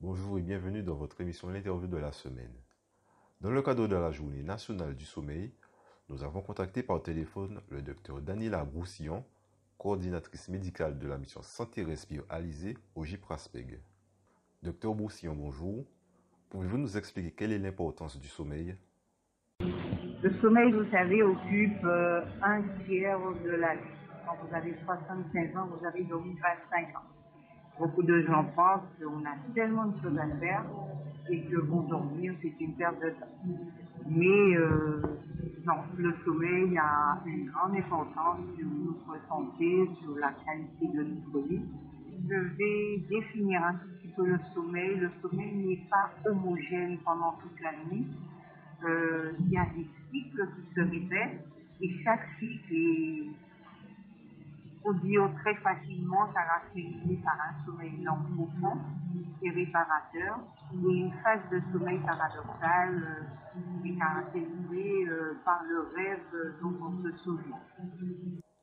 Bonjour et bienvenue dans votre émission L'interview de la semaine. Dans le cadre de la journée nationale du sommeil, nous avons contacté par téléphone le docteur Daniela Broussillon, coordinatrice médicale de la mission Santé Respire Alizé au GIPRASPEG. Docteur Broussillon, bonjour. Pouvez-vous nous expliquer quelle est l'importance du sommeil? Le sommeil, vous savez, occupe un tiers de la vie. Quand vous avez 65 ans, vous avez dormi 25 ans. Beaucoup de gens pensent qu'on a tellement de choses à faire et que bon, dormir, c'est une perte de temps. Mais non, le sommeil a une grande importance sur notre santé, sur la qualité de notre vie. Je vais définir un petit peu le sommeil. Le sommeil n'est pas homogène pendant toute la nuit. Il y a des cycles qui se répètent et chaque cycle est, faut dire très facilement, caractérisé par un sommeil lent profond et réparateur et une phase de sommeil paradoxal qui est caractérisée par le rêve dont on se souvient.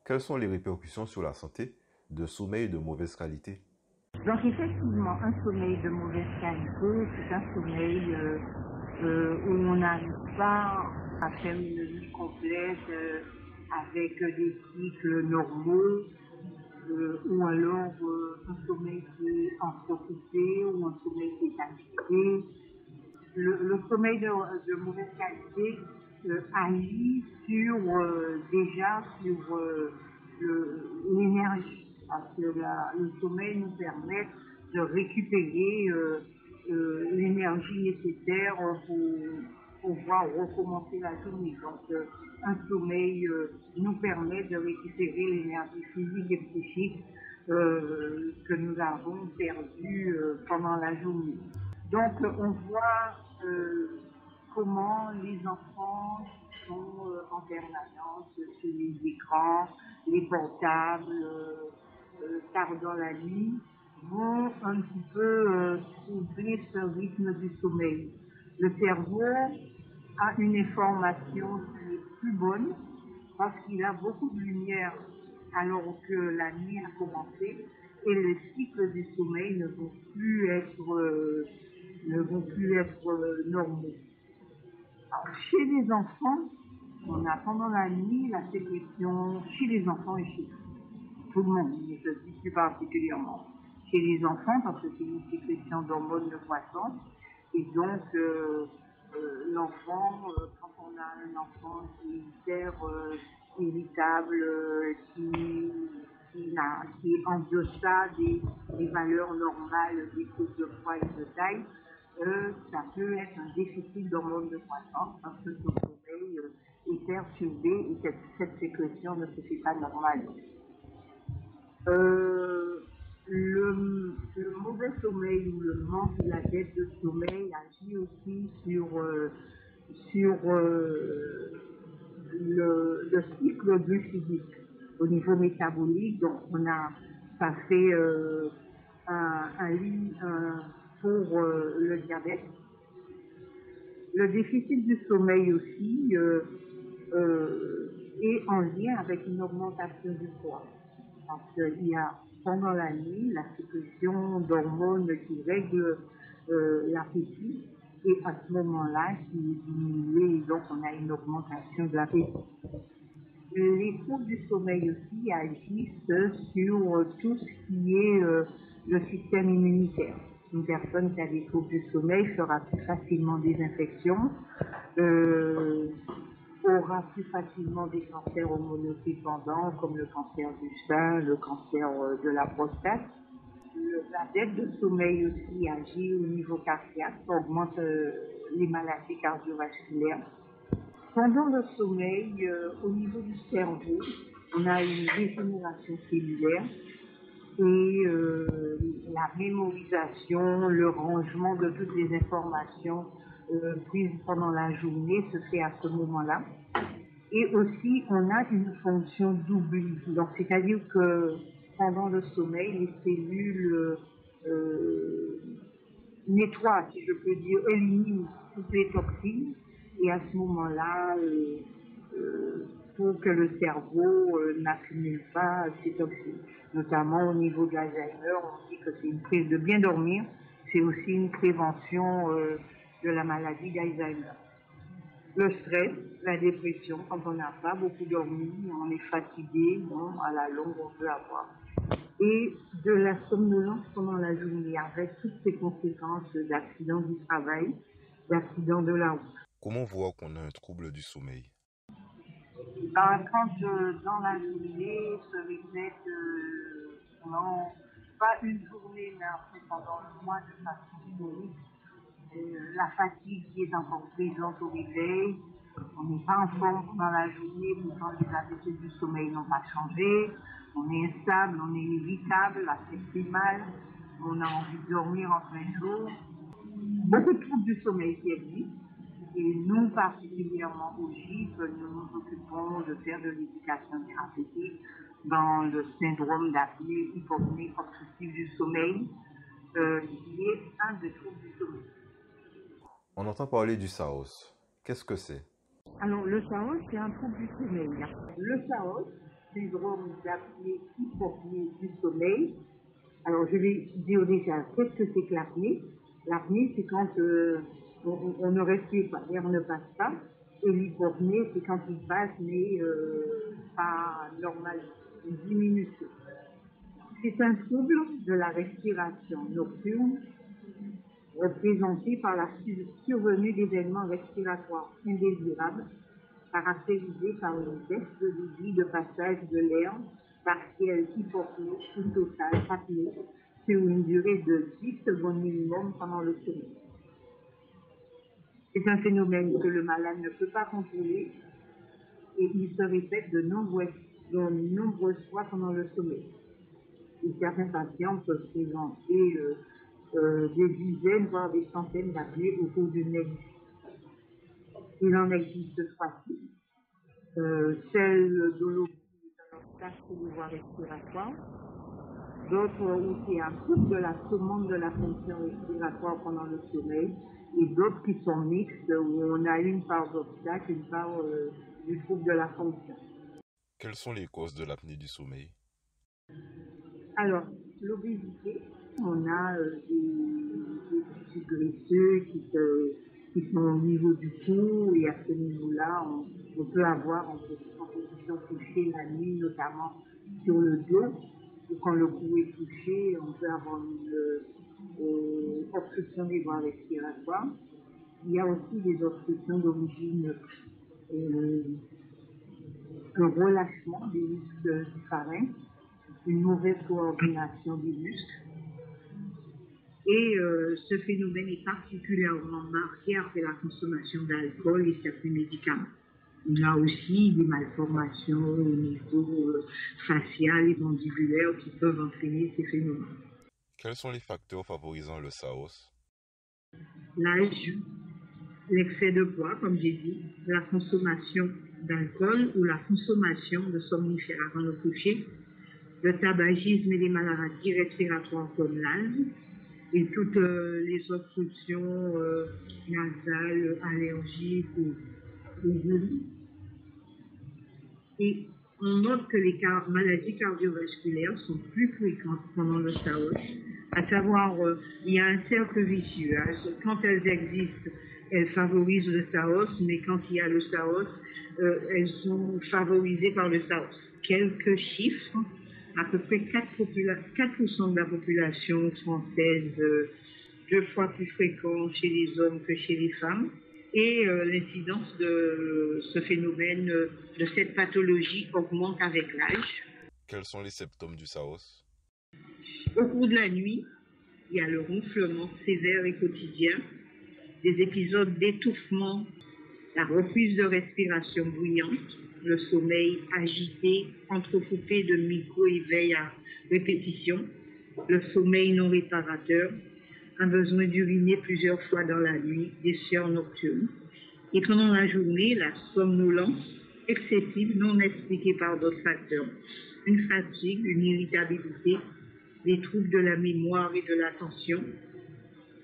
Quelles sont les répercussions sur la santé de sommeil de mauvaise qualité? Donc effectivement, un sommeil de mauvaise qualité, c'est un sommeil où on n'arrive pas à faire une nuit complète avec des cycles normaux, ou alors un sommeil qui est entrecoupé ou un sommeil qui est agité. Le sommeil de mauvaise qualité agit sur déjà sur l'énergie, parce que le sommeil nous permet de récupérer l'énergie nécessaire pour pouvoir recommencer la journée. Donc un sommeil nous permet de récupérer l'énergie physique et psychique que nous avons perdue pendant la journée. Donc on voit comment les enfants sont en permanence sur les écrans, les portables, tard dans la nuit, vont un petit peu troubler ce rythme du sommeil. Le cerveau a une information qui est plus bonne parce qu'il a beaucoup de lumière alors que la nuit a commencé et les cycles du sommeil ne vont plus être normaux. Alors, chez les enfants, on a pendant la nuit la sécrétion chez les enfants et chez tout le monde, mais je dis plus particulièrement chez les enfants parce que c'est une sécrétion d'hormones de croissance et donc l'enfant, quand on a un enfant qui est hyper irritable, qui est en deçà des valeurs normales des taux de poids et de taille, ça peut être un déficit d'hormones de croissance parce que son sommeil est perturbé et cette sécrétion ne se fait pas normalement. Le mauvais sommeil ou le manque de la dette de sommeil agit aussi sur le cycle du physique au niveau métabolique. Donc ça fait un lit pour le diabète. Le déficit du sommeil aussi est en lien avec une augmentation du poids. Parce qu'il y a pendant la nuit la sécrétion d'hormones qui règlent l'appétit et à ce moment-là qui est diminué et donc on a une augmentation de l'appétit. Les troubles du sommeil aussi agissent sur tout ce qui est le système immunitaire. Une personne qui a des troubles du sommeil fera plus facilement des infections, aura plus facilement des cancers hormonodépendants comme le cancer du sein, le cancer de la prostate. La dette de sommeil aussi agit au niveau cardiaque, ça augmente les maladies cardiovasculaires. Pendant le sommeil, au niveau du cerveau, on a une dégénération cellulaire et la mémorisation, le rangement de toutes les informations prises pendant la journée se fait à ce moment-là. Et aussi, on a une fonction d'oubli. Donc, c'est-à-dire que pendant le sommeil, les cellules nettoient, si je peux dire, éliminent toutes les toxines. Et à ce moment-là, pour que le cerveau n'accumule pas ces toxines. Notamment au niveau de l'Alzheimer, on dit que c'est une prise de bien dormir, C'est aussi une prévention de la maladie d'Alzheimer. Le stress, la dépression, quand on n'a pas beaucoup dormi, on est fatigué, bon, à la longue on peut avoir. Et de la somnolence pendant la journée, avec toutes ces conséquences d'accidents du travail, d'accidents de la route. Comment voir qu'on a un trouble du sommeil? Quand dans la journée se répète, non, pas une journée, mais après pendant le mois de façon chronique, la fatigue qui est encore présente au réveil, on n'est pas en forme pendant la journée, pourtant les habitudes du sommeil n'ont pas changé, on est instable, on est irritable, la tête fait mal, on a envie de dormir en plein jour. Beaucoup de troubles du sommeil qui existent. Et nous, particulièrement au GIP, nous nous occupons de faire de l'éducation thérapeutique dans le syndrome d'apnée hypopnée obstructive du sommeil, qui est un des troubles du sommeil. On entend parler du SAOS. Qu'est-ce que c'est? Alors, le SAOS, c'est un trouble du sommeil. Le SAOS, syndrome d'apnée hypopnée du sommeil. Alors, je vais dire déjà, qu'est-ce que c'est que l'apnée? L'apnée, c'est quand on ne respire pas, l'air ne passe pas. Et l'hypopnée, c'est quand il passe, mais pas normal, une diminution. C'est un trouble de la respiration nocturne représenté par la survenue d'événements respiratoires indésirables caractérisés par une baisse de débit de passage de l'air partiel hypopnée ou totale apnée sur une durée de 10 secondes minimum pendant le sommeil. C'est un phénomène que le malade ne peut pas contrôler et il se répète de nombreuses fois pendant le sommeil. Et certains patients peuvent présenter des dizaines, voire des centaines d'apnées au cours d'une nuit. Il en existe trois types. Celle de l'eau est un obstacle pour les voies respiratoires. D'autres où c'est un trouble de la commande de la fonction respiratoire pendant le sommeil. Et d'autres qui sont mixtes, où on a une part d'obstacle, une part du trouble de la fonction. Quelles sont les causes de l'apnée du sommeil? Alors, l'obésité, on a des tissus graisseux qui sont au niveau du cou, et à ce niveau-là, on peut avoir en position couchée la nuit, notamment sur le dos, ou quand le cou est touché, on peut avoir une obstruction des voies respiratoires. Il y a aussi des obstructions d'origine, un relâchement des muscles du pharynx, une mauvaise coordination des muscles. Et ce phénomène est particulièrement marqué après la consommation d'alcool et certains médicaments. Il y a aussi des malformations au niveau facial et mandibulaire qui peuvent entraîner ces phénomènes. Quels sont les facteurs favorisant le SAOS? L'âge, l'excès de poids, comme j'ai dit, la consommation d'alcool ou la consommation de somnifères avant le coucher, le tabagisme et les maladies respiratoires comme l'asthme, et toutes les obstructions nasales, allergiques ou aiguës. Et on note que les maladies cardiovasculaires sont plus fréquentes pendant le SAOS, à savoir, il y a un cercle vicieux. Hein. Quand elles existent, elles favorisent le SAOS, mais quand il y a le SAOS, elles sont favorisées par le SAOS. Quelques chiffres. À peu près 4% de la population française, 2 fois plus fréquent chez les hommes que chez les femmes. Et l'incidence de ce phénomène, de cette pathologie, augmente avec l'âge. Quels sont les symptômes du SAOS? Au cours de la nuit, il y a le ronflement sévère et quotidien, des épisodes d'étouffement, la reprise de respiration bruyante, le sommeil agité, entrecoupé de micro-éveils à répétition, le sommeil non réparateur, un besoin d'uriner plusieurs fois dans la nuit, des sueurs nocturnes. Et pendant la journée, la somnolence excessive non expliquée par d'autres facteurs, une fatigue, une irritabilité, des troubles de la mémoire et de l'attention,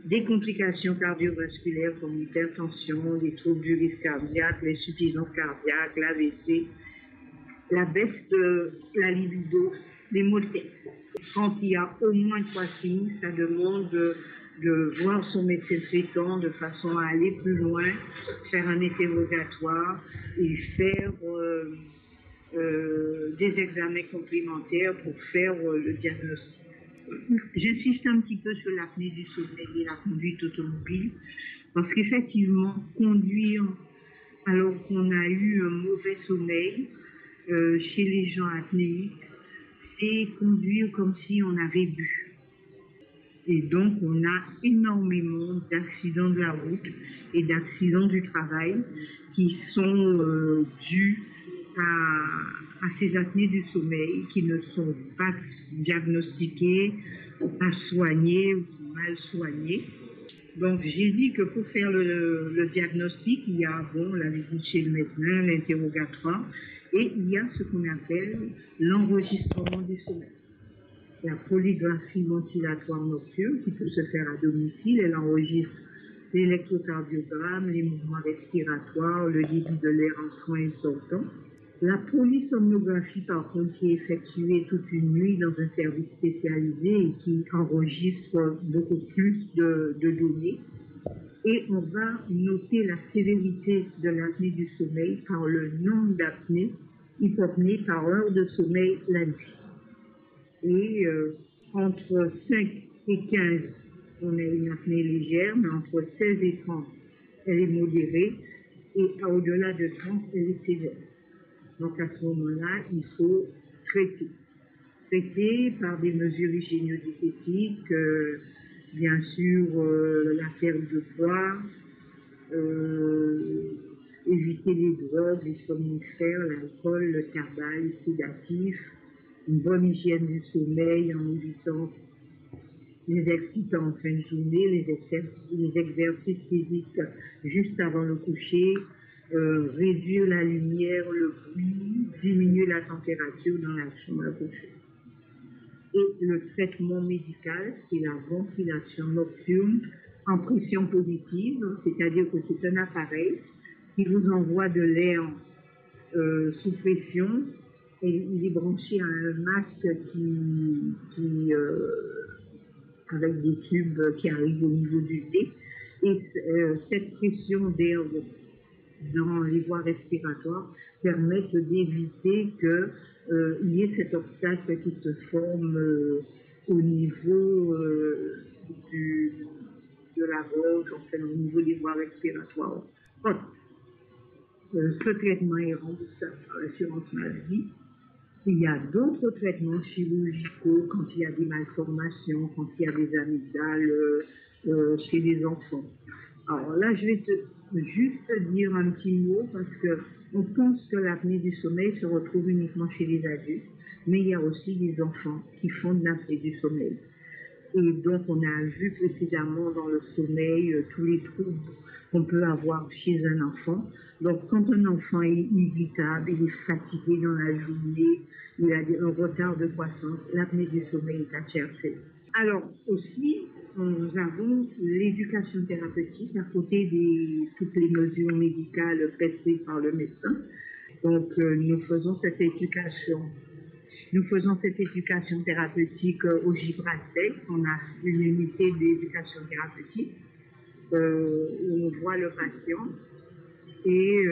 des complications cardiovasculaires comme l'hypertension, les troubles du risque cardiaque, l'insuffisance cardiaque, l'AVC, la baisse de la libido, les maux de tête. Quand il y a au moins 3 signes, ça demande de voir son médecin traitant de façon à aller plus loin, faire un interrogatoire et faire des examens complémentaires pour faire le diagnostic. J'insiste un petit peu sur l'apnée du sommeil et la conduite automobile, parce qu'effectivement, conduire alors qu'on a eu un mauvais sommeil chez les gens apnéiques, c'est conduire comme si on avait bu. Et donc, on a énormément d'accidents de la route et d'accidents du travail qui sont dus à ces apnées du sommeil qui ne sont pas diagnostiquées, pas soignées ou mal soignées. Donc, j'ai dit que pour faire le diagnostic, il y a la visite chez le médecin, l'interrogatoire, et il y a ce qu'on appelle l'enregistrement du sommeil. La polygraphie ventilatoire nocturne qui peut se faire à domicile, elle enregistre l'électrocardiogramme, les mouvements respiratoires, le débit de l'air entrant et sortant. La polysomnographie, par contre, qui est effectuée toute une nuit dans un service spécialisé et qui enregistre beaucoup plus de données. Et on va noter la sévérité de l'apnée du sommeil par le nombre d'apnées, hypopnées par heure de sommeil la nuit. Et entre 5 et 15, on a une apnée légère, mais entre 16 et 30, elle est modérée, et au-delà de 30, elle est sévère. Donc à ce moment-là, il faut traiter. Traiter par des mesures hygiéno-diététiques, bien sûr la perte de poids, éviter les drogues, les somnifères, l'alcool, le tabac, les sédatifs, une bonne hygiène du sommeil en évitant les excitants en fin de journée, les exercices physiques juste avant le coucher, réduire la lumière, le bruit, diminuer la température dans la chambre à coucher. Et le traitement médical, c'est la ventilation nocturne en pression positive, c'est-à-dire que c'est un appareil qui vous envoie de l'air sous pression et il est branché à un masque avec des tubes qui arrivent au niveau du nez. Et cette pression d'air dans les voies respiratoires permet d'éviter qu'il y ait cet obstacle qui se forme au niveau de la gorge, enfin au niveau des voies respiratoires. Bon. Ce traitement est remboursable par l'assurance maladie. Il y a d'autres traitements chirurgicaux quand il y a des malformations, quand il y a des amygdales chez les enfants. Alors là, je vais juste dire un petit mot parce qu'on pense que l'apnée du sommeil se retrouve uniquement chez les adultes, mais il y a aussi des enfants qui font de l'apnée du sommeil. Et donc, on a vu précédemment dans le sommeil tous les troubles qu'on peut avoir chez un enfant. Donc, quand un enfant est irritable, il est fatigué dans la journée, il a un retard de croissance, l'apnée du sommeil est à chercher. Alors, aussi, nous avons l'éducation thérapeutique à côté de toutes les mesures médicales prescrites par le médecin. Donc, nous faisons cette éducation thérapeutique au Gibraltar. On a une unité d'éducation thérapeutique où on voit le patient et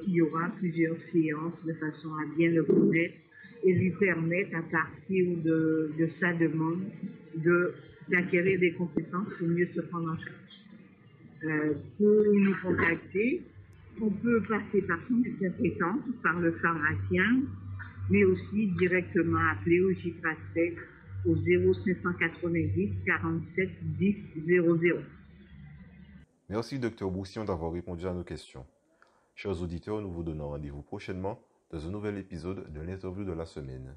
il y aura plusieurs séances de façon à bien le connaître et lui permettre à partir de sa demande d'acquérir des compétences pour mieux se prendre en charge. Pour nous contacter, on peut passer par son médecin traitant, par le pharmacien, mais aussi directement appeler au Gibraltar au 0590 47 10 00. Merci Dr Broussillon d'avoir répondu à nos questions. Chers auditeurs, nous vous donnons rendez-vous prochainement dans un nouvel épisode de l'interview de la semaine.